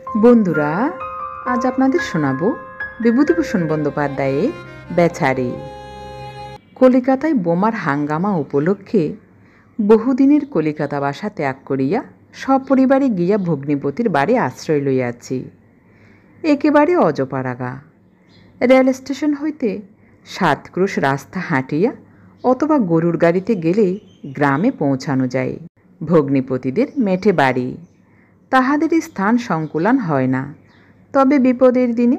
বন্ধুরা, আজ আপনাদের শোনাব বিভূতিভূষণ বন্দ্যোপাধ্যায়ের বেচারি। কলিকাতায় বোমার হাঙ্গামা উপলক্ষে বহুদিনের কলিকাতা বাসা ত্যাগ করিয়া সপরিবারে গিয়া ভগ্নিপতির বাড়ি আশ্রয় লইয়াছি। একেবারে অজপাড়াগা। রেল স্টেশন হইতে 7 ক্রোশ রাস্তা হাঁটিয়া অথবা গরুর গাড়িতে গেলে গ্রামে পৌঁছানো যায়। ভগ্নিপতিদের মেঠে বাড়ি, তাহাদের স্থান সংকুলান হয় না। তবে বিপদের দিনে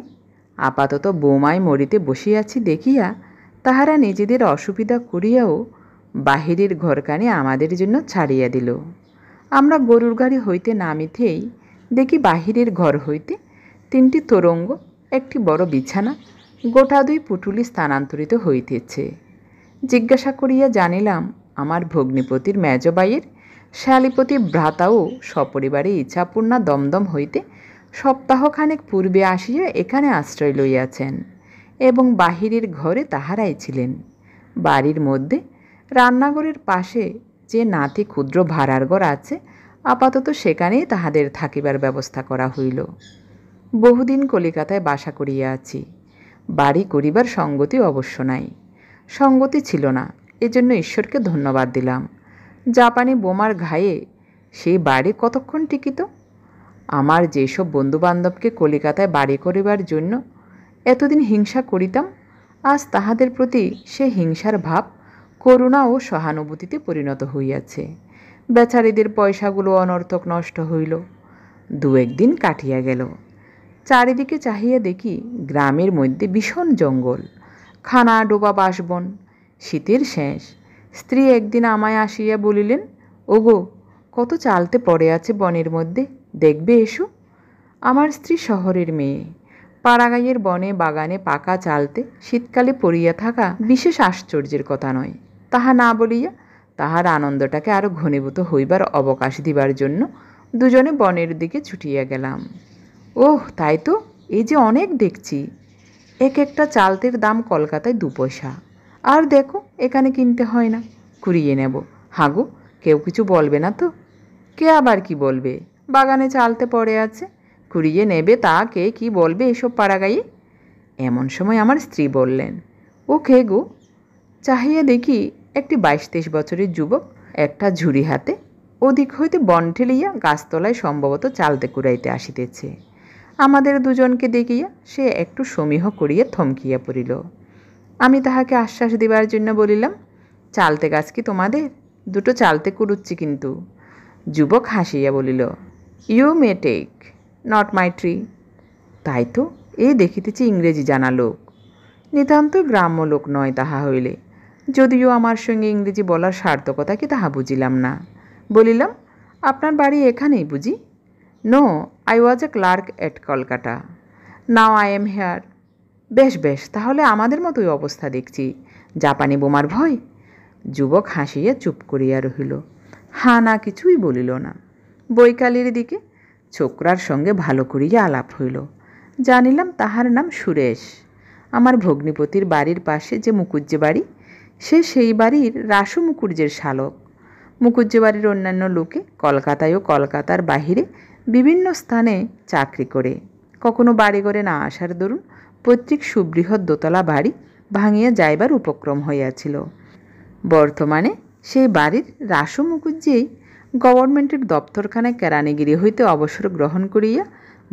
আপাতত বোমায় মরিতে বসিয়াছি দেখিয়া তাহারা নিজেদের অসুবিধা করিয়াও বাহিরের ঘরখানি আমাদের জন্য ছাড়িয়া দিল। আমরা গরুর গাড়ি হইতে নামিতেই দেখি বাহিরের ঘর হইতে 3টি তোরঙ্গ, একটি বড় বিছানা, গোটা 2 পুটুলি স্থানান্তরিত হইতেছে। জিজ্ঞাসা করিয়া জানিলাম আমার ভগ্নিপতির মেজবাইয়ের শ্যালীপতি ভ্রাতাও সপরিবারে ইচ্ছাপূর্ণা দমদম হইতে সপ্তাহখানেক পূর্বে আসিয়া এখানে আশ্রয় লইয়াছেন এবং বাহিরের ঘরে তাহারাই ছিলেন। বাড়ির মধ্যে রান্নাঘরের পাশে যে নাতি ক্ষুদ্র ভাড়ার ঘর আছে, আপাতত সেখানেই তাহাদের থাকিবার ব্যবস্থা করা হইল। বহুদিন কলিকাতায় বাসা করিয়া আছি, বাড়ি করিবার সঙ্গতি অবশ্য নাই। সঙ্গতি ছিল না, এজন্য ঈশ্বরকে ধন্যবাদ দিলাম। জাপানি বোমার ঘায়ে সেই বাড়ি কতক্ষণ টিকিত? আমার যেসব বন্ধুবান্ধবকে কলিকাতায় বাড়ি করিবার জন্য এতদিন হিংসা করিতাম, আজ তাহাদের প্রতি সে হিংসার ভাব করুণা ও সহানুভূতিতে পরিণত হইয়াছে। বেচারিদের পয়সাগুলো অনর্থক নষ্ট হইল। 2-1 দিন কাটিয়া গেল। চারিদিকে চাহিয়া দেখি গ্রামের মধ্যে ভীষণ জঙ্গল, খানা ডোবা বাসবন, শীতের শেষ। স্ত্রী একদিন আমায় আসিয়া বলিলেন, ওগো, কত চালতে পড়ে আছে বনের মধ্যে, দেখবে এসো। আমার স্ত্রী শহরের মেয়ে। পাড়াগাঁয়ের বনে বাগানে পাকা চালতে শীতকালে পড়িয়া থাকা বিশেষ আশ্চর্যের কথা নয়। তাহা না বলিয়া তাহার আনন্দটাকে আরও ঘনীভূত হইবার অবকাশ দিবার জন্য দুজনে বনের দিকে ছুটিয়া গেলাম। ওহ, তাই তো, এই যে অনেক দেখছি। এক একটা চালতের দাম কলকাতায় 2 পয়সা। আর দেখো, এখানে কিনতে হয় না, কুড়িয়ে নেব। হাগো, কেউ কিছু বলবে না তো? কে আবার কি বলবে? বাগানে চালতে পড়ে আছে, কুড়িয়ে নেবে, তা কে কি বলবে এসব পাড়াগাঁয়ে? এমন সময় আমার স্ত্রী বললেন, ও কে গো? চাহিয়া দেখি একটি 22-23 বছরের যুবক একটা ঝুড়ি হাতে ওদিক হইতে বন ঠেলিয়া গাছতলায় সম্ভবত চালতে কুড়াইতে আসিতেছে। আমাদের দুজনকে দেখিয়া সে একটু সমীহ করিয়া থমকিয়া পড়িল। আমি তাহাকে আশ্বাস দিবার জন্য বলিলাম, চালতে গাছ কি তোমাদের? 2টো চালতে কুড়ুচ্ছি কিন্তু। যুবক হাসিয়া বলিল, you may take, not my tree. তাই তো, এই দেখিতেছি ইংরেজি জানা লোক। নিতান্ত গ্রাম্য লোক নয় তাহা হইলে, যদিও আমার সঙ্গে ইংরেজি বলার সার্থকতা কি তাহা বুঝিলাম না। বলিলাম, আপনার বাড়ি এখানেই বুঝি? No, I was a clerk at Kolkata, now I am here. বেশ বেশ, তাহলে আমাদের মতোই অবস্থা দেখছি। জাপানি বোমার ভয়? যুবক হাসিয়া চুপ করিয়া রহিল, হা না কিছুই বলিল না। বৈকালের দিকে ছোকরার সঙ্গে ভালো করিয়া আলাপ হইল। জানিলাম তাহার নাম সুরেশ। আমার ভগ্নিপতির বাড়ির পাশে যে মুকুজ্জে বাড়ি, সে সেই বাড়ির রাসু মুকুজ্জের শালক। মুকুজ্জে বাড়ির অন্যান্য লোকে কলকাতায় ও কলকাতার বাহিরে বিভিন্ন স্থানে চাকরি করে। কখনো বাড়ি করে না আসার দরুন পৈতৃক সুবৃহৎ দোতলা বাড়ি ভাঙিয়া যাইবার উপক্রম হইয়াছিল। বর্তমানে সেই বাড়ির রাসু মুকুজ্জেই গভর্নমেন্টের দপ্তরখানায় কেরানিগিরি হইতে অবসর গ্রহণ করিয়া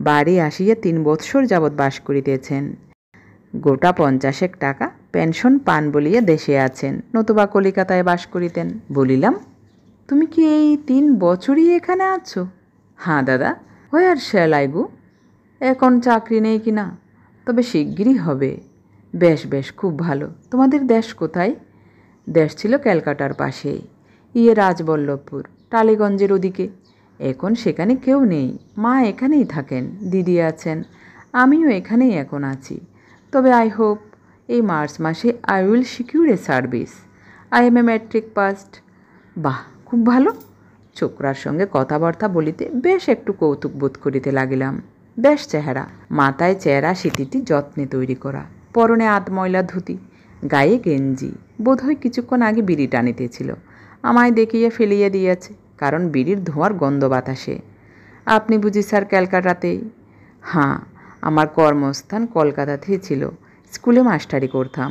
বাড়ি আসিয়া 3 বৎসর যাবৎ বাস করিতেছেন। গোটা 50 টাকা পেনশন পান বলিয়া দেশে আছেন, নতুবা কলিকাতায় বাস করিতেন। বলিলাম, তুমি কি এই 3 বছরই এখানে আছো? হ্যাঁ দাদা। হোয়ার শ্যাল আই গো? এখন চাকরি নেই কি না, তবে শিগগিরই হবে। বেশ বেশ, খুব ভালো। তোমাদের দেশ কোথায়? দেশ ছিল ক্যালকাটার পাশেই, রাজবল্লভপুর, টালিগঞ্জের ওদিকে। এখন সেখানে কেউ নেই, মা এখানেই থাকেন, দিদি আছেন, আমিও এখানেই এখন আছি। তবে আই হোপ এই মার্চ মাসে I will secure a service. I M A matric past. বাহ, খুব ভালো। ছোকরার সঙ্গে কথাবার্তা বলিতে বেশ একটু কৌতুক বোধ করিতে লাগিলাম। বেশ চেহারা, মাথায় চেহারা সিটিটি যত্নে তৈরি করা, পরনে আধময়লা ধুতি, গায়ে গেঞ্জি, বোধহয় কিছুক্ষণ আগে বিড়ি টানিতেছিল। আমায় দেখিয়া ফেলিয়া দিয়াছে, কারণ বিড়ির ধোঁয়ার গন্ধ বাতাসে। আপনি বুঝি স্যার ক্যালকাটাতেই? হ্যাঁ, আমার কর্মস্থান কলকাতাতেই ছিল। স্কুলে মাস্টারি করতাম।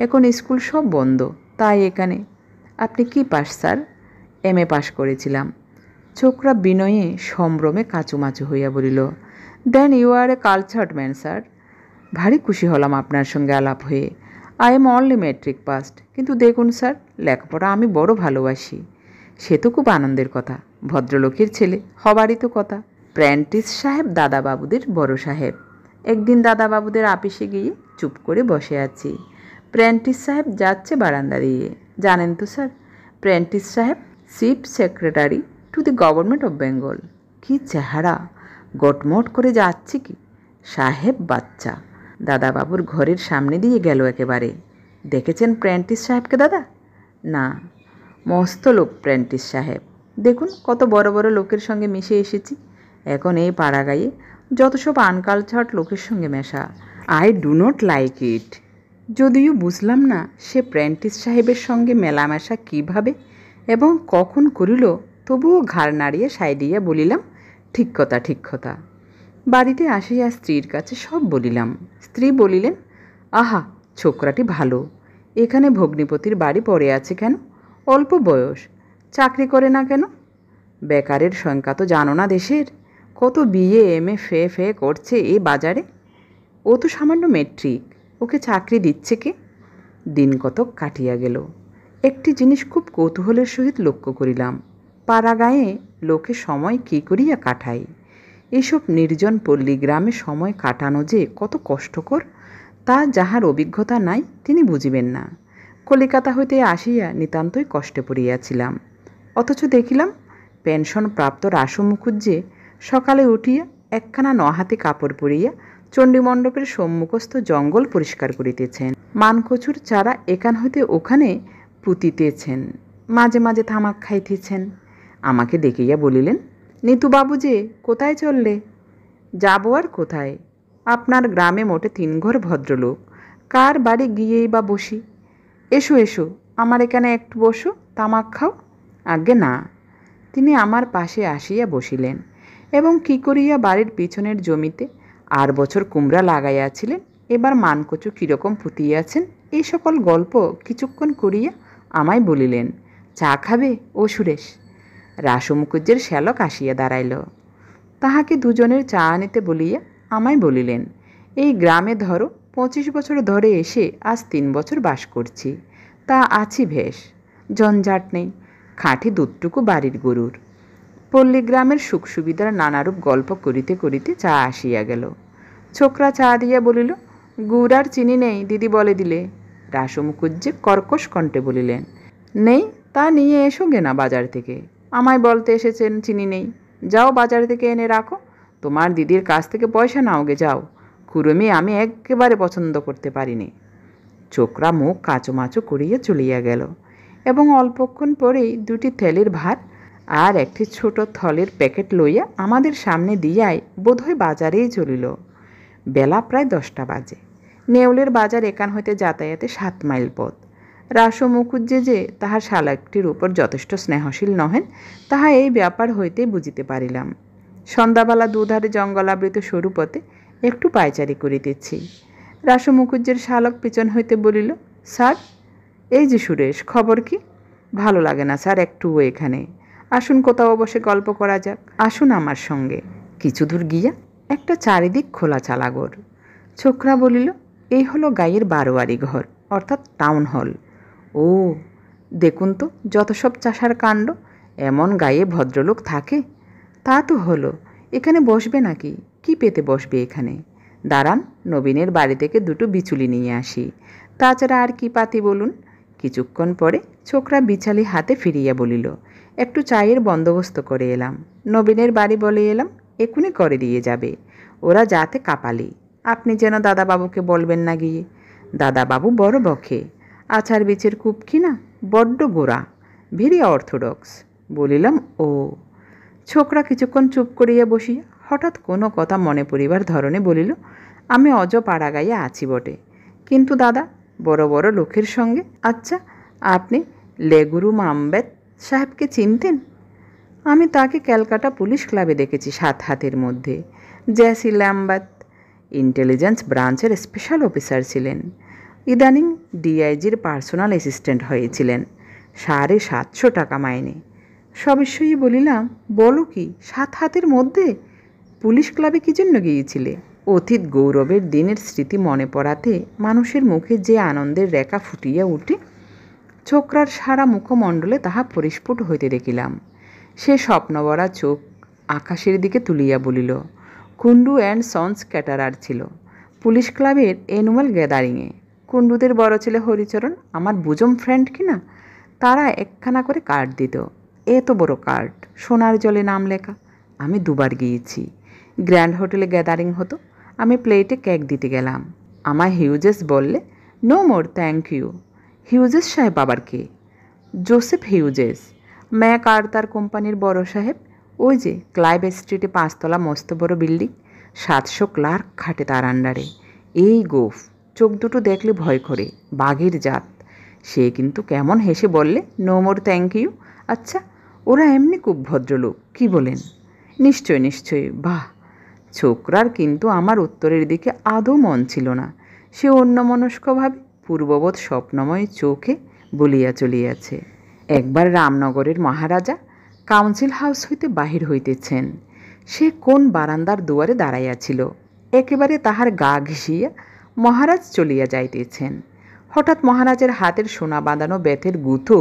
এখন স্কুল সব বন্ধ, তাই এখানে। আপনি কি পাস স্যার? এমএ পাস করেছিলাম। ছোকরা বিনয়ে সম্ভ্রমে কাঁচুমাচু হইয়া বলিল, then you are a cultured man sir. ভারী খুশি হলাম আপনার সঙ্গে আলাপ হয়ে। I am only matric passed, কিন্তু দেখুন স্যার, লেখাপড়া আমি বড় ভালোবাসি। সে তো খুব আনন্দের কথা। ভদ্রলোকের ছেলে হবারই তো কথা। প্র্যান্টিস সাহেব দাদাবাবুদের বড় সাহেব। একদিন দাদাবাবুদের আপিসে গিয়ে চুপ করে বসে আছি। প্র্যান্টিস সাহেব যাচ্ছে বারান্দা দিয়ে। জানেন তো স্যার, প্র্যান্টিস সাহেব chief secretary to the government of Bengal. কি চেহারা! গটমট করে যাচ্ছে কি! সাহেব বাচ্চা। দাদাবাবুর ঘরের সামনে দিয়ে গেল একেবারে। দেখেছেন প্র্যান্টিস সাহেবকে দাদা? না। মস্ত লোক প্র্যান্টিস সাহেব। দেখুন কত বড় বড় লোকের সঙ্গে মিশে এসেছি। এখন এই পাড়া গায়ে যত সব আনকালচার্ড লোকের সঙ্গে মেশা। I do not like it. যদিও বুঝলাম না সে প্র্যান্টিস সাহেবের সঙ্গে মেলামেশা কীভাবে এবং কখন করিল, তবুও ঘাড় নাড়িয়ে সায় দিয়া বলিলাম, ঠিক কথা, ঠিক কথা। বাড়িতে আসিয়া স্ত্রীর কাছে সব বলিলাম। স্ত্রী বলিলেন, আহা, ছোকরাটি ভালো। এখানে ভগ্নিপতির বাড়ি পড়ে আছে কেন? অল্প বয়স, চাকরি করে না কেন? বেকারের সংখ্যা তো জানো না দেশের? কত বিএ এমএ ফে ফে করছে এই বাজারে। ও তো সামান্য মেট্রিক, ওকে চাকরি দিচ্ছে কে? দিন কতক কাটিয়া গেল। একটি জিনিস খুব কৌতূহলের সহিত লক্ষ্য করিলাম। পাড়া গাঁয়ে লোকে সময় কী করিয়া কাটায়। এসব নির্জন পল্লী গ্রামে সময় কাটানো যে কত কষ্টকর, তা যাহার অভিজ্ঞতা নাই তিনি বুঝিবেন না। কলিকাতা হইতে আসিয়া নিতান্তই কষ্টে পড়িয়াছিলাম। অথচ দেখিলাম পেনশনপ্রাপ্ত রাসু মুখুজ্জে সকালে উঠিয়া একখানা নহাতি কাপড় পরিয়া চণ্ডীমণ্ডপের সম্মুখস্থ জঙ্গল পরিষ্কার করিতেছেন। মানকচুর চারা এখান হইতে ওখানে পুঁতিতেছেন। মাঝে মাঝে তামাক খাইতেছেন। আমাকে দেখিয়া বলিলেন, নিতুবাবু যে, কোথায় চললে? যাব আর কোথায়? আপনার গ্রামে মোটে 3 ঘর ভদ্রলোক, কার বাড়ি গিয়েই বা বসি? এসো এসো, আমার এখানে একটু বসো, তামাক খাও। আজ্ঞে না। তিনি আমার পাশে আসিয়া বসিলেন এবং কী করিয়া বাড়ির পিছনের জমিতে আর বছর কুমড়া লাগাইয়াছিলেন, এবার মানকচু কীরকম পুঁতিয়াছেন, এই সকল গল্প কিছুক্ষণ করিয়া আমায় বলিলেন। চা খাবে ও সুরেশ? রাসু মুখুজ্জের শ্যালক আসিয়া দাঁড়াইল। তাহাকে দুজনের চা আনিতে বলিয়া আমায় বলিলেন, এই গ্রামে ধরো 25 বছর ধরে এসে আজ 3 বছর বাস করছি। তা আছি বেশ, ঝঞ্ঝাট নেই, খাঁটি দুধটুকু বাড়ির গরুর। পল্লীগ্রামের সুখ সুবিধার নানারূপ গল্প করিতে করিতে চা আসিয়া গেল। ছোকরা চা দিয়া বলিল, গুড় আর চিনি নেই, দিদি বলে দিলে। রাসু মুখুজ্জে কর্কশ কণ্ঠে বলিলেন, নেই, তা নিয়ে এসো গেনা বাজার থেকে। আমায় বলতে এসেছেন চিনি নেই? যাও বাজার থেকে এনে রাখো। তোমার দিদির কাছ থেকে পয়সা নাও গে, যাও। কুড়মি আমি একেবারে পছন্দ করতে পারিনি। ছোকরা মুখ কাঁচোমাচো করিয়া চলিয়া গেল এবং অল্পক্ষণ পরেই 2টি তেলের ভাত আর একটি ছোট থলের প্যাকেট লইয়া আমাদের সামনে দিয়াই বোধহয় বাজারেই চলিল। বেলা প্রায় 10টা বাজে। নেউলের বাজার এখান হইতে যাতায়াতে 7 মাইল পথ। রাসু মুখুজ্জে যে তাহার শালাকটির উপর যথেষ্ট স্নেহশীল নহেন, তাহা এই ব্যাপার হইতে বুঝিতে পারিলাম। সন্ধ্যাবেলা দুধারে জঙ্গলাবৃত সরু পথে একটু পায়চারি করিতেছি। রাসু মুখুজ্জের শালক পিছন হইতে বলিল, স্যার, এই যে সুরেশ, খবর কি? ভালো লাগে না স্যার একটুও এখানে। আসুন কোথাও বসে গল্প করা যাক। আসুন আমার সঙ্গে। কিছু দূর গিয়া একটা চারিদিক খোলা চালাঘর। ছোকরা বলিল, এই হলো গাঁয়ের বারোয়ারি ঘর, অর্থাৎ টাউন হল। ও, দেখুন তো যত সব চাষার কাণ্ড। এমন গায়ে ভদ্রলোক থাকে? তা তো হলো, এখানে বসবে নাকি? কি পেতে বসবে এখানে? দাঁড়ান, নবীনের বাড়ি থেকে 2টো বিচুলি নিয়ে আসি। তাছাড়া আর কি পাতি বলুন? কিছুক্ষণ পরে ছোকরা বিছালি হাতে ফিরিয়া বলিল, একটু চায়ের বন্দোবস্ত করে এলাম। নবীনের বাড়ি বলে এলাম, এখুনি করে দিয়ে যাবে। ওরা যাতে কাপালি। আপনি যেন দাদাবাবুকে বলবেন না গিয়ে। দাদাবাবু বড় বখে। আচার বিচের কুপকি না, বড্ড গোড়া, ভেরি অর্থোডক্স। বলিলাম, ও। ছোকরা কিছুক্ষণ চুপ করিয়া বসিয়া হঠাৎ কোনো কথা মনে পড়িবার ধরনে বলিল, আমি অজ পাড়া গাইয়া আছি বটে, কিন্তু দাদা, বড় বড় লোকের সঙ্গে। আচ্ছা, আপনি লেগুরু মামবেদ সাহেবকে চিনতেন? আমি তাকে ক্যালকাটা পুলিশ ক্লাবে দেখেছি 7 হাতের মধ্যে। জেসি ল্যাম্বার্ট ইন্টেলিজেন্স ব্রাঞ্চের স্পেশাল অফিসার ছিলেন। ইদানিং ডিআইজির পার্সোনাল অ্যাসিস্ট্যান্ট হয়েছিলেন। 750 টাকা মাইনে। সবিস্ময়ে বলিলাম, বলো কি, 7 হাতের মধ্যে? পুলিশ ক্লাবে কী জন্য গিয়েছিলে? অতীত গৌরবের দিনের স্মৃতি মনে পড়াতে মানুষের মুখে যে আনন্দের রেখা ফুটিয়া উঠে, ছোকরার সারা মুখমণ্ডলে তাহা পরিস্ফুট হইতে দেখিলাম। সে স্বপ্নভরা চোখ আকাশের দিকে তুলিয়া বলিল, কুন্ডু অ্যান্ড সন্স ক্যাটারার ছিল পুলিশ ক্লাবের অ্যানুয়াল গ্যাদারিংয়ে। কুন্ডুদের বড় ছেলে হরিচরণ আমার বুজম ফ্রেন্ড কিনা, তারা একখানা করে কার্ড দিত। এত বড় কার্ড, সোনার জলে নাম লেখা। আমি 2 বার গিয়েছি। গ্র্যান্ড হোটেলে গ্যাদারিং হতো, আমি প্লেটে কেক দিতে গেলাম। আমায় হিউজেস বললে, no more thank you. Hughes সাহেব আবার কে? জোসেফ হিউজেস, ম্যাক আর্থার কোম্পানির বড় সাহেব। ওই যে ক্লাইভ স্ট্রিটে 5 তলা মস্ত বড় বিল্ডিং, 700 ক্লার্ক খাটে তার আন্ডারে। এই গোফ, চোখ দুটো দেখলে ভয় করে, বাঘের জাত। সে কিন্তু কেমন হেসে বললে, নো মোর থ্যাংক ইউ। আচ্ছা, ওরা এমনি খুব ভদ্রলোক, কি বলেন? নিশ্চয় নিশ্চয়ই। বাহ! ছোকরার কিন্তু আমার উত্তরের দিকে আদৌ মন ছিল না। সে অন্যমনস্কভাবে পূর্ববৎ স্বপ্নময় চোখে বলিয়া চলিয়াছে। একবার রামনগরের মহারাজা কাউন্সিল হাউস হইতে বাহির হইতেছেন। সে কোন বারান্দার দুয়ারে দাঁড়াইয়াছিল। একেবারে তাহার গা ঘেঁষিয়া মহারাজ চলিয়া যাইতেছেন। হঠাৎ মহারাজের হাতের সোনা বাঁধানো বেতের গুঁতো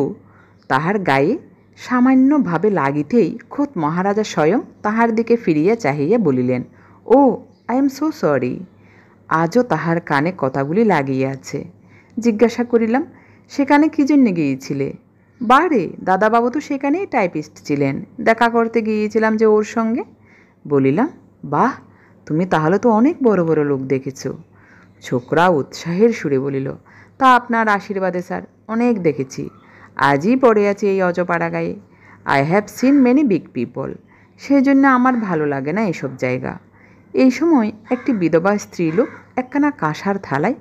তাহার গায়ে সামান্যভাবে লাগিতেই খোদ মহারাজা স্বয়ং তাহার দিকে ফিরিয়া চাহিয়া বলিলেন, ও, আই এম সো সরি। আজও তাহার কানে কথাগুলি লাগিয়াছে। জিজ্ঞাসা করিলাম, সেখানে কী জন্যে গিয়েছিলে? বারে, দাদাবাবু তো সেখানেই টাইপিস্ট ছিলেন, দেখা করতে গিয়েছিলাম যে ওর সঙ্গে। বলিলাম, বাহ, তুমি তাহলে তো অনেক বড় বড় লোক দেখেছ। ছোকরা উৎসাহের সুরে বলিল, তা আপনার আশীর্বাদে স্যার, অনেক দেখেছি। আজই পড়ে আছে এই অজপাড়া গায়ে। I have seen many big people. সেই জন্য আমার ভালো লাগে না এসব জায়গা। এই সময় একটি বিধবা স্ত্রীলোক একখানা কাঁসার থালায়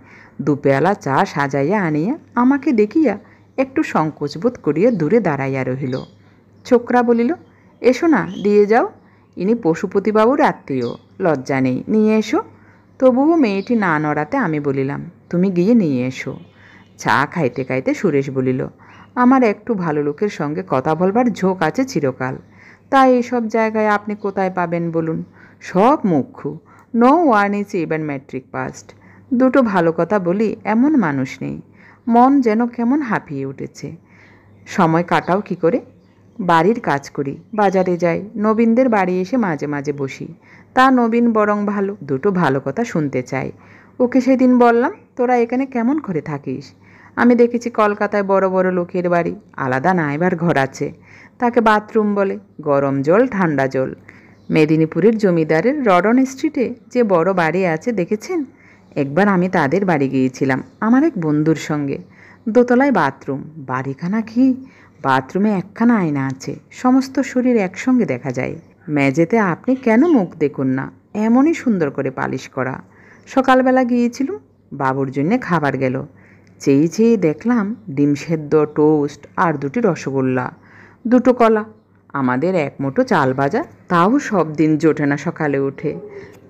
2 পেয়ালা চা সাজাইয়া আনিয়া আমাকে দেখিয়া একটু সংকোচবোধ করিয়া দূরে দাঁড়াইয়া রহিল। ছোকরা বলিল, এসো না, দিয়ে যাও। ইনি পশুপতিবাবুর আত্মীয়, লজ্জা নেই, নিয়ে এসো। তবুও মেয়েটি না নড়াতে আমি বলিলাম, তুমি গিয়ে নিয়ে এসো। চা খাইতে খাইতে সুরেশ বলিল, আমার একটু ভালো লোকের সঙ্গে কথা বলবার ঝোঁক আছে চিরকাল। তাই এইসব জায়গায় আপনি কোথায় পাবেন বলুন? সব মুখ্য, no one is even matric passed. 2টো ভালো কথা বলি এমন মানুষ নেই। মন যেন কেমন হাঁপিয়ে উঠেছে। সময় কাটাও কি করে? বাড়ির কাজ করি, বাজারে যাই, নবীনদের বাড়ি এসে মাঝে মাঝে বসি। তা নবীন বরং ভালো, 2টো ভালো কথা শুনতে চাই। ওকে সেদিন বললাম, তোরা এখানে কেমন করে থাকিস? আমি দেখেছি কলকাতায় বড় বড় লোকের বাড়ি আলাদা নাইবার ঘর আছে, তাকে বাথরুম বলে, গরম জল ঠান্ডা জল। মেদিনীপুরের জমিদারের রডন স্ট্রিটে যে বড় বাড়ি আছে দেখেছেন? একবার আমি তাদের বাড়ি গিয়েছিলাম আমার এক বন্ধুর সঙ্গে। 2তলায় বাথরুম, বাড়িখানা কি! বাথরুমে একখানা আয়না আছে, সমস্ত শরীর একসঙ্গে দেখা যায়। মেঝেতে আপনি কেন মুখ দেখুন না, এমনই সুন্দর করে পালিশ করা। সকালবেলা গিয়েছিলুম, বাবুর জন্যে খাবার গেল। চেয়ে চেয়ে দেখলাম ডিম সেদ্ধ, টোস্ট আর 2টি রসগোল্লা, 2টো কলা, আমাদের 1 মুঠো চাল ভাজা। তাও সব দিন জোটে না সকালে উঠে।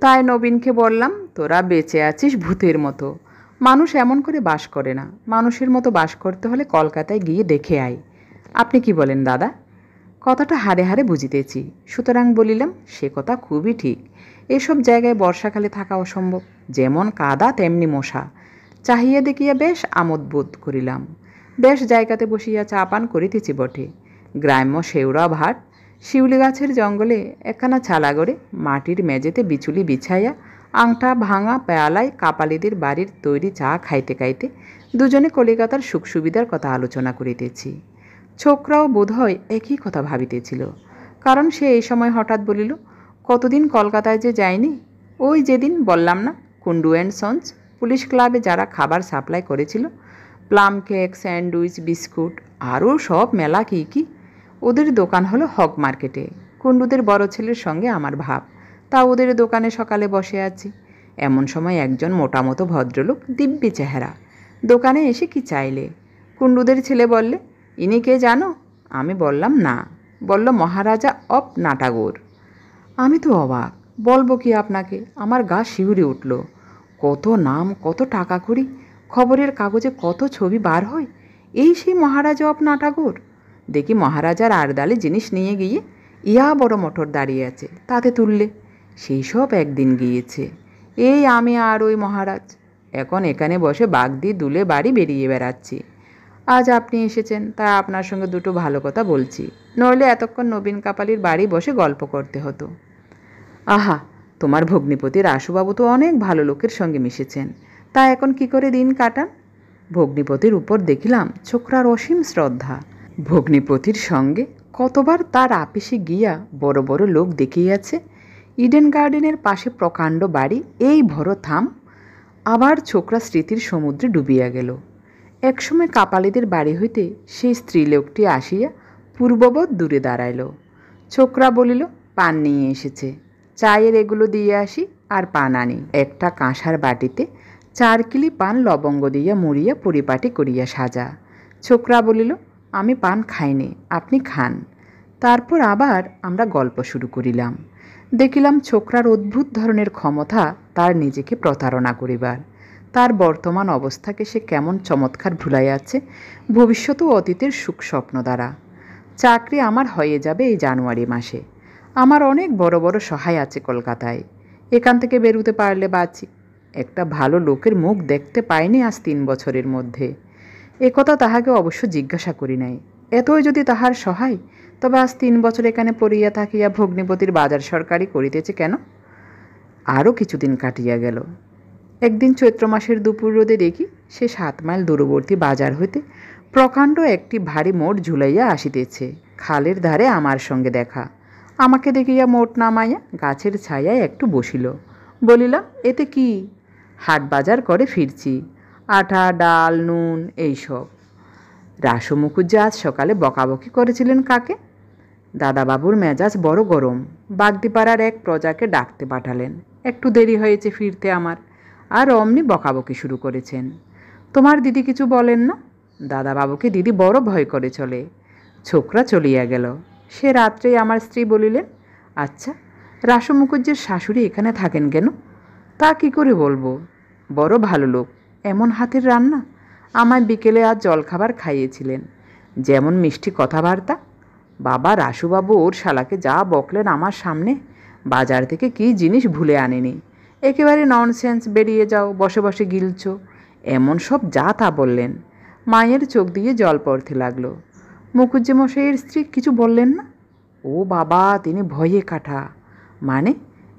তাই নবীনকে বললাম, তোরা বেঁচে আছিস ভূতের মতো। মানুষ এমন করে বাস করে না। মানুষের মতো বাস করতে হলে কলকাতায় গিয়ে দেখে আয়। আপনি কি বলেন দাদা? কথাটা হাড়ে হাড়ে বুঝিতেছি, সুতরাং বলিলাম, সে কথা খুবই ঠিক। এসব জায়গায় বর্ষাকালে থাকা অসম্ভব। যেমন কাদা তেমনি মশা। চাহিয়া দেখিয়া বেশ আমোদ বোধ করিলাম। বেশ জায়গাতে বসিয়া চা পান করিতেছি বটে। গ্রাম্য শেওড়া ভাট, শিউলি গাছের জঙ্গলে একখানা ছালা গড়ে মাটির মেঝেতে বিচুলি বিছাইয়া আংটা ভাঙা পেয়ালায় কাপালিদের বাড়ির তৈরি চা খাইতে খাইতে দুজনে কলিকাতার সুখ সুবিধার কথা আলোচনা করিতেছি। ছোকরাও বোধহয় একই কথা ভাবিতেছিল, কারণ সে এই সময় হঠাৎ বলিল, কতদিন কলকাতায় যে যায়নি। ওই যেদিন বললাম না, কুন্ডু অ্যান্ড সন্স পুলিশ ক্লাবে যারা খাবার সাপ্লাই করেছিল, প্লাম কেক, স্যান্ডউইচ, বিস্কুট, আরও সব মেলা কী কী। ওদের দোকান হলো হগ মার্কেটে। কুন্ডুদের বড় ছেলের সঙ্গে আমার ভাব, তা ওদের দোকানে সকালে বসে আছি। এমন সময় একজন মোটামতো ভদ্রলোক, দিব্যি চেহারা, দোকানে এসে কি চাইলে। কুন্ডুদের ছেলে বললে, ইনি কে জানো? আমি বললাম না। বলল, মহারাজা অফ নাটাগোর। আমি তো অবাক। বলবো কি আপনাকে, আমার গা শিউরে উঠল। কত নাম, কত টাকা করি, খবরের কাগজে কত ছবি বার হয়। এই সেই মহারাজা অফ নাটাগর। দেখি মহারাজার আরদালে জিনিস নিয়ে গিয়ে ইয়া বড় মোটর দাঁড়িয়ে আছে, তাতে তুললে। সেই সব একদিন গিয়েছে। এই আমি আর ওই মহারাজ এখন এখানে বসে বাগ দিয়ে দুলে বাড়ি বেরিয়ে বেড়াচ্ছি। আজ আপনি এসেছেন, তা আপনার সঙ্গে দুটো ভালো কথা বলছি, নইলে এতক্ষণ নবীন কাপালির বাড়ি বসে গল্প করতে হতো। আহা, তোমার ভগ্নিপতি রাসুবাবু তো অনেক ভালো লোকের সঙ্গে মিশেছেন, তা এখন কি করে দিন কাটান? ভগ্নিপতির উপর দেখিলাম ছোকরার অসীম শ্রদ্ধা। ভগ্নিপতির সঙ্গে কতবার তার আপিসে গিয়া বড় বড় লোক দেখিয়াছে। ইডেন গার্ডেনের পাশে প্রকাণ্ড বাড়ি, এই ভর থাম। আবার ছোকরা স্মৃতির সমুদ্রে ডুবিয়া গেল। একসময় কাপালিদের বাড়ি হইতে সেই স্ত্রীলোকটি আসিয়া পূর্ববৎ দূরে দাঁড়াইল। ছোকরা বলিল, পান নিয়ে এসেছে, চায়ের এগুলো দিয়ে আসি আর পান আনি। একটা কাঁসার বাটিতে 4 কিলি পান লবঙ্গ দিয়া মুড়িয়া পরিপাটি করিয়া সাজা। ছোকরা বলিল, আমি পান খাইনি, আপনি খান। তারপর আবার আমরা গল্প শুরু করিলাম। দেখিলাম ছোকরার অদ্ভুত ধরনের ক্ষমতা তার নিজেকে প্রতারণা করিবার। তার বর্তমান অবস্থাকে সে কেমন চমৎকার ভুলাইয়াছে ভবিষ্যৎ ও অতীতের সুখ স্বপ্ন দ্বারা। চাকরি আমার হয়ে যাবে এই জানুয়ারি মাসে। আমার অনেক বড় বড় সহায় আছে কলকাতায়, এখান থেকে বেরোতে পারলে বাঁচি। একটা ভালো লোকের মুখ দেখতে পাইনি আজ 3 বছরের মধ্যে। একথা তাহাকে অবশ্য জিজ্ঞাসা করি নাই। এতই যদি তাহার সহায়, তবে আজ 3 বছর এখানে পড়িয়া থাকিয়া ভগ্নিপতির বাজার সরকারি করিতেছে কেন? আরও কিছুদিন কাটিয়া গেল। একদিন চৈত্র মাসের দুপুর রোদে দেখি সে 7 মাইল দূরবর্তী বাজার হইতে প্রকাণ্ড একটি ভারী মোট ঝুলাইয়া আসিতেছে। খালের ধারে আমার সঙ্গে দেখা। আমাকে দেখিয়া মোট নামাইয়া গাছের ছায়ায় একটু বসিল। বলিলাম, এতে কি? হাট বাজার করে ফিরছি, আটা, ডাল, নুন এইসব। রাসু মুখুজ্জি আজ সকালে বকাবকি করেছিলেন কাকে? দাদাবাবুর মেজাজ বড় গরম। বাগদিপাড়ার এক প্রজাকে ডাকতে পাঠালেন, একটু দেরি হয়েছে ফিরতে আমার, আর অমনি বকাবকি শুরু করেছেন। তোমার দিদি কিছু বলেন না? দাদাবাবুকে দিদি বড় ভয় করে চলে। ছোকরা চলিয়া গেল। সে রাত্রেই আমার স্ত্রী বলিলেন, আচ্ছা, রাসু মুখুজ্জির শাশুড়ি এখানে থাকেন কেন? তা কি করে বলবো, বড় ভালো লোক, এমন হাতের রান্না। আমায় বিকেলে আজ জলখাবার খাইয়েছিলেন, যেমন মিষ্টি কথাবার্তা। বাবা রাসুবাবু ওর শালাকে যা বকলেন আমার সামনে, বাজার থেকে কী জিনিস ভুলে আনেনি, একেবারে ননসেন্স, বেরিয়ে যাও, বসে বসে গিলছ, এমন সব যা তা বললেন। মায়ের চোখ দিয়ে জল পড়তে লাগলো। মুখুজ্জি মশাইয়ের স্ত্রী কিছু বললেন না? ও বাবা, তিনি ভয়ে কাটা। মানে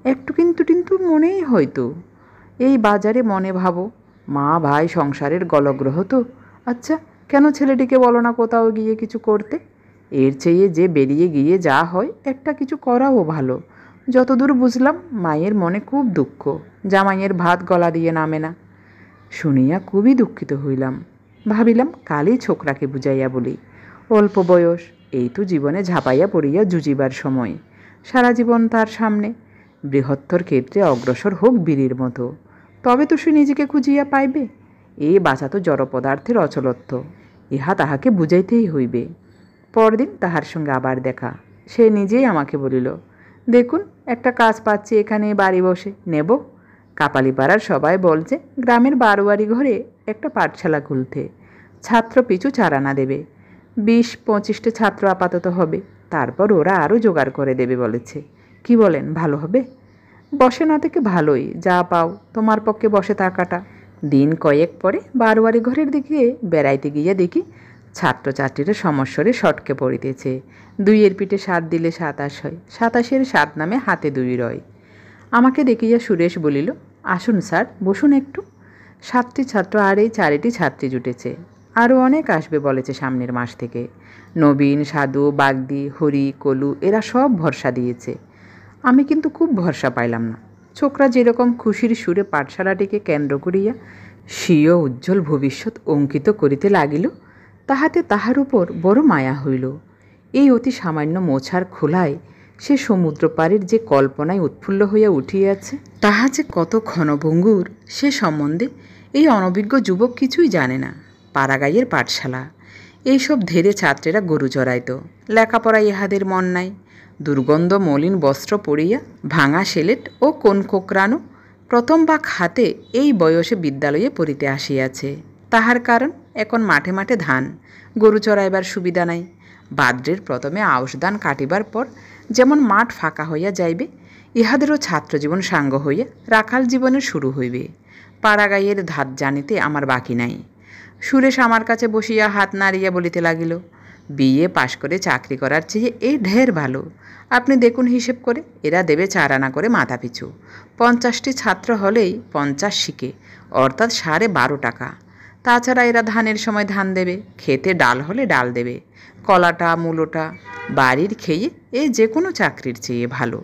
একটু কিন্তু কিন্তু মনেই হয়তো। এই বাজারে মনে ভাবো, মা ভাই সংসারের গলগ্রহ তো। আচ্ছা, কেন ছেলেটিকে বলো না কোথাও গিয়ে কিছু করতে? এর চেয়ে যে বেরিয়ে গিয়ে যা হয়, একটা কিছু করাও ভালো। যতদূর বুঝলাম মায়ের মনে খুব দুঃখ, জামাইয়ের ভাত গলা দিয়ে নামে না। শুনিয়া খুবই দুঃখিত হইলাম। ভাবিলাম কালই ছোকরাকে বুঝাইয়া বলি, অল্প বয়স, এই তো জীবনে ঝাঁপাইয়া পড়িয়া জুজিবার সময়। সারা জীবন তার সামনে, বৃহত্তর ক্ষেত্রে অগ্রসর হোক বীরের মতো, তবে তো সে নিজেকে খুঁজিয়া পাইবে। এই বাঁচা তো জড় পদার্থের অচলত্ব, ইহা তাহাকে বুঝাইতেই হইবে। পরদিন তাহার সঙ্গে আবার দেখা। সে নিজেই আমাকে বলিল, দেখুন, একটা কাজ পাচ্ছি এখানে বাড়ি বসে, নেব? কাপালিপাড়ার সবাই বলছে গ্রামের বারোয়ারি ঘরে একটা পাঠশালা খুলতে, ছাত্র পিছু 4 আনা দেবে। 20-25টা ছাত্র আপাতত হবে, তারপর ওরা আরও জোগাড় করে দেবে বলেছে। কি বলেন, ভালো হবে? বসে না থেকে ভালোই, যা পাও তোমার পক্ষে বসে থাকাটা। দিন কয়েক পরে বারোয়ারি ঘরের দিকে বেড়াইতে গিয়া দেখি ছাত্রছাত্রীরা সমস্বরে সটকে পড়িতেছে। 2-এর পিঠে 7 দিলে 27 হয়, 27-এর 7 নামে হাতে 2 রয়। আমাকে দেখিয়া সুরেশ বলিল, আসুন স্যার, বসুন একটু। 7টি ছাত্র আর এই 4টি ছাত্রী জুটেছে, আরও অনেক আসবে বলেছে সামনের মাস থেকে। নবীন, সাধু, বাগদি, হরি, কলু এরা সব ভরসা দিয়েছে। আমি কিন্তু খুব ভরসা পাইলাম না। ছোকরা যেরকম খুশির সুরে পাঠশালাটিকে কেন্দ্র করিয়া স্বীয় উজ্জ্বল ভবিষ্যৎ অঙ্কিত করিতে লাগিল, তাহাতে তাহার উপর বড় মায়া হইল। এই অতি সামান্য মোছার খোলায় সে সমুদ্র পাড়ের যে কল্পনায় উৎফুল্ল হইয়া উঠিয়াছে, তাহা যে কত ক্ষণভঙ্গুর সে সম্বন্ধে এই অনভিজ্ঞ যুবক কিছুই জানে না। পাড়াগাঁয়ের পাঠশালা, এইসব ধেরে ছাত্রেরা গরু চড়াইত, লেখাপড়ায় ইহাদের মন নাই। দুর্গন্ধ মলিন বস্ত্র পরিয়া ভাঙা সেলেট ও কোন কোকরানো প্রথম বা খাতে এই বয়সে বিদ্যালয়ে পড়িতে আসিয়াছে। তাহার কারণ এখন মাঠে মাঠে ধান, গরু চড়াইবার সুবিধা নাই। ভাদ্রের প্রথমে আউশ ধান কাটিবার পর যেমন মাঠ ফাঁকা হইয়া যাইবে, ইহাদেরও ছাত্রজীবন সাঙ্গ হইয়া রাখাল জীবনের শুরু হইবে। পাড়াগাইয়ের ধাত জানিতে আমার বাকি নাই। সুরেশ আমার কাছে বসিয়া হাত নাড়িয়া বলিতে লাগিল, বিএ পাশ করে চাকরি করার চেয়ে এই ঢের ভালো। আপনি দেখুন হিসেব করে, এরা দেবে 4 আনা করে মাথা পিছু। 50টি ছাত্র হলেই 50 শিখে, অর্থাৎ 12.5 টাকা। তাছাড়া এরা ধানের সময় ধান দেবে, খেতে ডাল হলে ডাল দেবে। কলাটা মূলোটা বাড়ির খেয়ে এ যে কোনো চাকরির চেয়ে ভালো।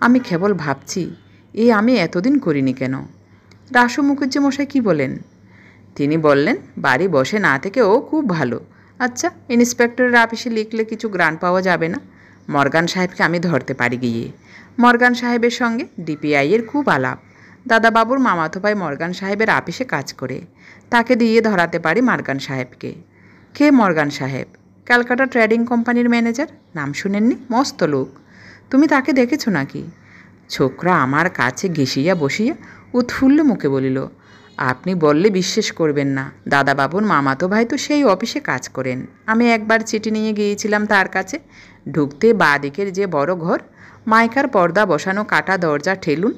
আমি কেবল ভাবছি, আমি এতদিন করিনি কেন। রাসু মুখুজ্জে মশাই কি বলেন? তিনি বললেন, বাড়ি বসে না থেকে ও খুব ভালো। আচ্ছা, ইন্সপেক্টরের অফিসে লিখলে কিছু গ্রান্ট পাওয়া যাবে না? মর্গান সাহেবকে আমি ধরতে পারি গিয়ে। মর্গান সাহেবের সঙ্গে ডিপিআইয়ের খুব আলাপ। দাদাবাবুর মামাতো ভাই মর্গান সাহেবের অফিসে কাজ করে, তাকে দিয়ে ধরাতে পারি মর্গান সাহেবকে। কে মর্গান সাহেব? ক্যালকাটা ট্রেডিং কোম্পানির ম্যানেজার। নাম শুনেননি? মস্ত লোক। তুমি তাকে দেখেছ নাকি? ছোকরা আমার কাছে ঘেঁষিয়া বসিয়া উৎফুল্ল মুখে বলিল, আপনি বললে বিশ্বাস করবেন না, দাদাবাবুর মামাতো ভাই তো সেই অফিসে কাজ করেন। আমি একবার চিঠি নিয়ে গিয়েছিলাম তার কাছে। ঢুকতে বাঁ দিকের যে বড় ঘর, মাইকার পর্দা বসানো কাটা দরজা ঠেলুন,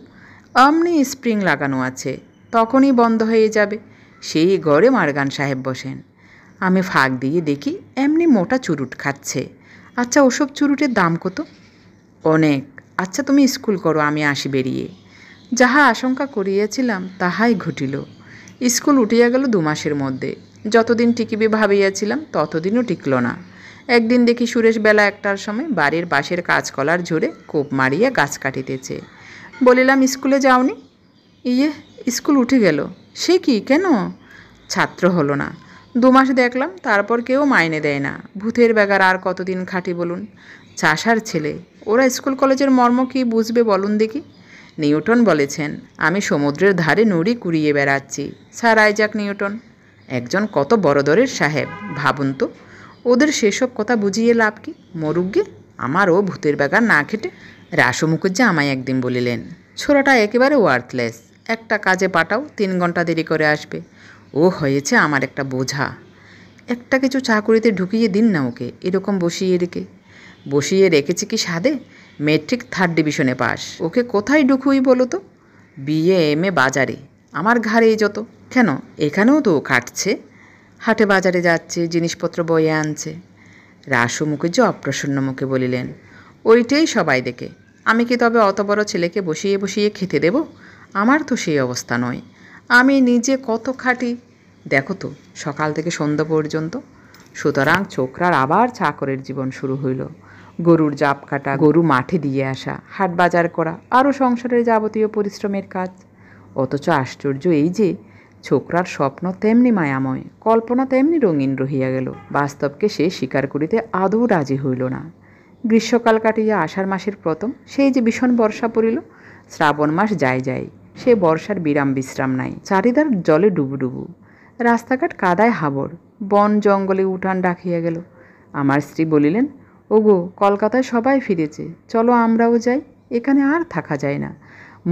অমনি স্প্রিং লাগানো আছে, তখনই বন্ধ হয়ে যাবে। সেই ঘরে মর্গান সাহেব বসেন। আমি ফাঁক দিয়ে দেখি এমনি মোটা চুরুট খাচ্ছে। আচ্ছা, ওসব চুরুটের দাম কত? অনেক। আচ্ছা, তুমি স্কুল করো, আমি আসি বেরিয়ে। যাহা আশঙ্কা করিয়াছিলাম তাহাই ঘটিল। স্কুল উঠিয়া গেল 2 মাসের মধ্যে। যতদিন টিকিবে ভাবিয়াছিলাম ততদিনও টিকল না। একদিন দেখি সুরেশ বেলা 1টার সময় বাড়ির পাশের কাঁচকলার ঝুড়ে কোপ মারিয়া গাছ কাটিতেছে। বলিলাম, স্কুলে যাওনি? স্কুল উঠে গেল। সে কি, কেন? ছাত্র হলো না। 2 মাস দেখলাম, তারপর কেউ মাইনে দেয় না। ভূতের বেগার আর কতদিন খাটি বলুন? চাষার ছেলে, ওরা স্কুল কলেজের মর্ম কি বুঝবে বলুন দেখি? নিউটন বলেছেন, আমি সমুদ্রের ধারে নুড়ি কুড়িয়ে বেড়াচ্ছি। স্যার আইজাক নিউটন একজন কত বড় দরের সাহেব, ভাবুন তো। ওদের সেসব কথা বুঝিয়ে লাভ কি? মরুগ্গে, আমারও ভূতের বেগার না খেটে। রাসু মুখুজ্জে আমায় একদিন বলিলেন, ছোড়াটা একেবারে ওয়ার্থলেস, একটা কাজে পাঠাও, 3 ঘন্টা দেরি করে আসবে। ও হয়েছে আমার একটা বোঝা। একটা কিছু চাকুরিতে ঢুকিয়ে দিন না ওকে, এরকম বসিয়ে রেখেছি কি সাধে? মেট্রিক 3rd ডিভিশনে পাস। ওকে কোথায় ঢুকুই বলো তো? বিএ এমএ বাজারে, আমার ঘাড়েই যত। কেন, এখানেও তো খাটছে, হাটে বাজারে যাচ্ছে, জিনিসপত্র বয়ে আনছে। রাসু মুখুজ্জে অপ্রসন্ন মুখে বলিলেন, ওইটাই সবাই দেখে। আমি কি তবে অত বড় ছেলেকে বসিয়ে বসিয়ে খেতে দেব? আমার তো সেই অবস্থা নয়। আমি নিজে কত খাটি দেখো তো, সকাল থেকে সন্ধ্যা পর্যন্ত। সুতরাং ছোকরার আবার চাকরের জীবন শুরু হইল। গরুর জাপ কাটা, গরু মাঠে দিয়ে আসা, হাট বাজার করা, আরও সংসারের যাবতীয় পরিশ্রমের কাজ। অথচ আশ্চর্য এই যে, ছোকরার স্বপ্ন তেমনি মায়াময়, কল্পনা তেমনি রঙিন রহিয়া গেল। বাস্তবকে সে স্বীকার করিতে আদৌ রাজি হইল না। গ্রীষ্মকাল কাটিয়া আষাঢ় মাসের প্রথম সেই যে ভীষণ বর্ষা পড়িল, শ্রাবণ মাস যায়, সে বর্ষার বিরাম বিশ্রাম নাই। চারিদার জলে ডুবু। রাস্তাঘাট কাদায় হাবড়, বন জঙ্গলে উঠান ডাকিয়া গেল। আমার স্ত্রী বলিলেন, ওগো, কলকাতায় সবাই ফিরেছে, চলো আমরাও যাই, এখানে আর থাকা যায় না।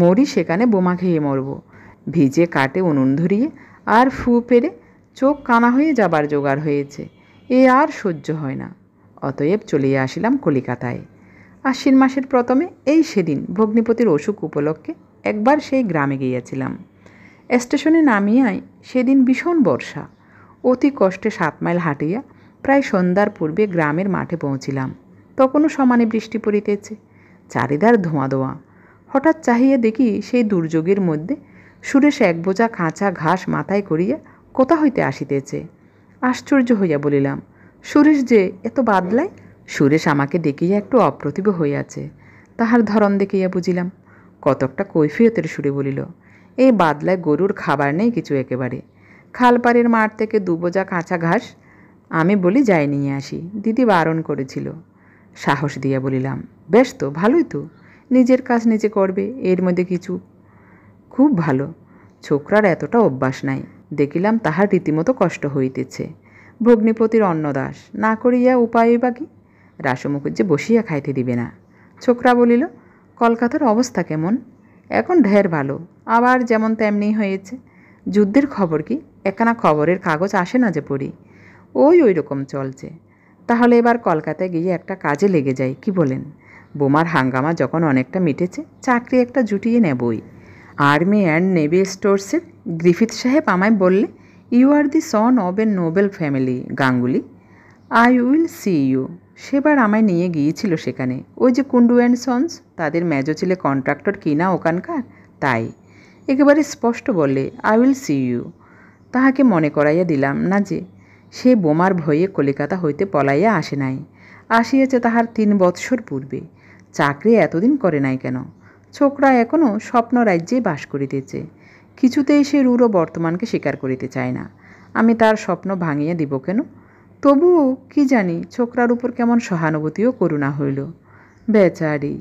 মরি সেখানে বোমা খেয়ে মরব। ভিজে কাটে উনুন ধরিয়ে আর ফু পেরে চোখ কানা হয়ে যাবার জোগাড় হয়েছে, আর সহ্য হয় না। অতএব চলিয়া আসিলাম কলিকাতায়। আশ্বিন মাসের প্রথমে এই সেদিন ভগ্নিপতির অসুখ উপলক্ষে একবার সেই গ্রামে গিয়েছিলাম। স্টেশনে নামিয়াই সেদিন ভীষণ বর্ষা। অতি কষ্টে 7 মাইল হাঁটিয়া প্রায় সন্ধ্যার পূর্বে গ্রামের মাঠে পৌঁছিলাম। তখনও সমানে বৃষ্টি পড়িতেছে, চারিদার ধোঁয়া। হঠাৎ চাহিয়া দেখি সেই দুর্যোগের মধ্যে সুরেশ 1 বোঝা কাঁচা ঘাস মাথায় করিয়া কোথা হইতে আসিতেছে। আশ্চর্য হইয়া বলিলাম, সুরেশ যে এত বাদলায়? সুরেশ আমাকে দেখিয়া একটু অপ্রতিভ হইয়াছে। তাহার ধরন দেখিয়া বুঝিলাম। কতকটা কৈফিয়তের সুরে বলিল, এই বাদলায় গরুর খাবার নেই কিছু একেবারে। খালপাড়ের মাঠ থেকে 2 বোঝা কাঁচা ঘাস আমি বলি যাই নিয়ে আসি, দিদি বারণ করেছিল। সাহস দিয়া বলিলাম, বেশ তো, ভালোই তো, নিজের কাজ নিজে করবে, এর মধ্যে কিছু। খুব ভালো। ছোকরার এতটা অভ্যাস নাই। দেখিলাম তাহার রীতিমতো কষ্ট হইতেছে। ভগ্নিপতির অন্নদাস না করিয়া উপায় বা কি? রাসু মুখুজ্জে বসিয়া খাইতে দিবে না। ছোকরা বলিল, কলকাতার অবস্থা কেমন? এখন ঢের ভালো, আবার যেমন তেমনি হয়েছে। যুদ্ধের খবর কি? একখানা খবরের কাগজ আসে না যে পড়ি, ওই রকম চলছে। তাহলে এবার কলকাতায় গিয়ে একটা কাজে লেগে যাই, কি বলেন? বোমার হাঙ্গামা যখন অনেকটা মিটেছে, চাকরি একটা জুটিয়ে নেবই। আর্মি অ্যান্ড নেভি স্টোর্সের গ্রিফিথ সাহেব আমায় বললে, you are the son of a noble family Ganguly, I will see you. সেবার আমায় নিয়ে গিয়েছিল সেখানে, ওই যে কুন্ডু অ্যান্ড সন্স, তাদের মেজো ছেলে কন্ট্রাক্টর কিনা ওখানকার, তাই একেবারে স্পষ্ট বললে, আই উইল সি ইউ। তাহাকে মনে করাইয়া দিলাম না যে সে বোমার ভয়ে কলিকাতা হইতে পলাইয়া আসে নাই, আসিয়াছে তাহার 3 বৎসর পূর্বে। চাকরি এতদিন করে নাই কেন? ছোকরা এখনও স্বপ্ন রাজ্যে বাস করিতেছে, কিছুতেই সে রূঢ় বর্তমানকে স্বীকার করিতে চায় না। আমি তার স্বপ্ন ভাঙিয়া দিব কেন? তবুও কি জানি ছোকরার উপর কেমন সহানুভূতিও করুণা হইল। বেচারি।